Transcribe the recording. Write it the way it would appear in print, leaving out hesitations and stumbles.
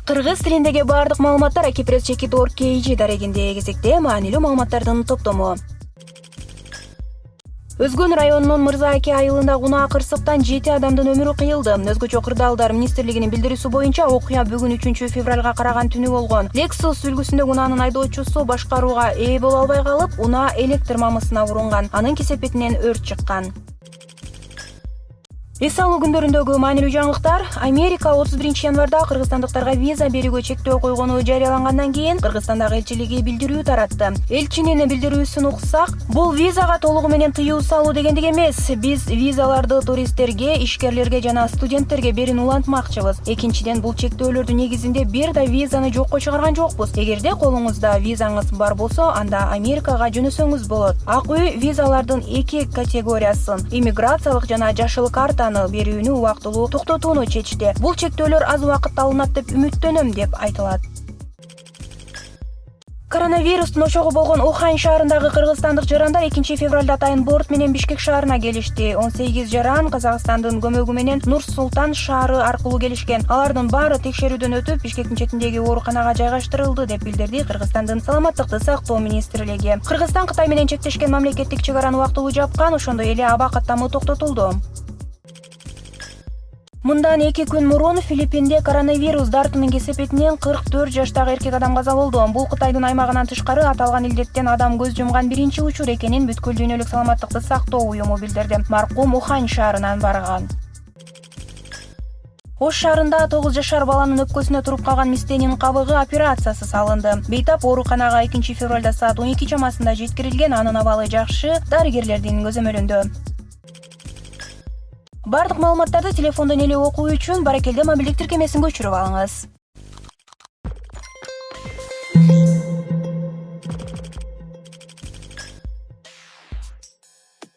Кыргыз тилиндеги бардык маалыматтар Akpress.org.kg дарегиндеги кезекте маанилүү маалыматтардын топтому. Өзгөн районунун Мырзааке айылында унаа кырсыктан 7 адамдын өмүрү кыйылды. Өзгөчө кырдаалдар министрлигинин билдирүүсү боюнча окуя бүгүн 3 февралга караган түнү болгон. Lexus үлгүсүндө унаанын айдоочусу башкарууга ээ боло албай калып, унаа электр мамысына урунган. Анын кесепетинен өрт чыккан. Эс алуу күндөрүндөгү маанилүү жаңылыктар. Америка 31 январда кыргызстандыктарга виза берүүгө чектөө койгону жарыялангандан кийин Кыргызстандагы элчилиги билдирүү таратты. Элчинин билдирүүсүн уксак, бул визага толугу менен тыюу салуу дегендик эмес. Биз визаларды туристтерге, ишкерлерге жана студенттерге берүүнү улантмакчыбыз. Экинчиден, бул чектөөлөрдүн негизинде бир да визаны жокко чыгарган жокпуз. Эгерде колуңузда визаңыз бар болсо, анда Америкага жөнөсөңүз болот. Ак үй визалардын 2 категориясын, иммиграциялык жана жашыл картаны берүүнү убактылуу токтотууну чечти. Бул чектөөлөр аз убакытта алынат деп үмүттөнөм деп айтылат. Коронавирустун ошогу болгон Ухань шаарындагы кыргызстандык жарандар 2 февралда атайын борт менен Бишкек шаарына келишти. 18 жаран Казакстандын көмөгү менен Нур-Султан шаары аркылуу келишкен. Алардын баары текшерүүдөн өтүп, Бишкектин четиндеги ооруканага жайгаштырылды деп билдирди Кыргызстандын саламаттыкты сактоо министрлиги. Кыргызстан Кытай менен чектешкен мамлекеттик чек араны убактылуу жапкан, ошондой эле аба каттамы токтотулду. Мындан 2 күн мурун Филиппинде коронавирус дартынын кесепетинен 44 жаштагы эркек адам каза болду. Бул Кытайдын аймагынан тышкары аталган илдеттен адам көз жумган биринчи учур экенин бүткүл дүйнөлүк саламаттыкты сактоо уюму билдирди. Маркум Ухань шаарынан барган. Ош шаарында 9 жашар баланын өпкөсүнө туруп калган мистенин кабыгы операциясы салынды. Бейтап ооруканага 2 февралда саат 12 чамасында жеткирилген, анын абалы жакшы, дарыгерлердин көзөмөлүндө. Бардык маалыматтарды телефондон эле окуу үчүн Баракелде мобилдик тиркемесин көчүрүп алыңыз.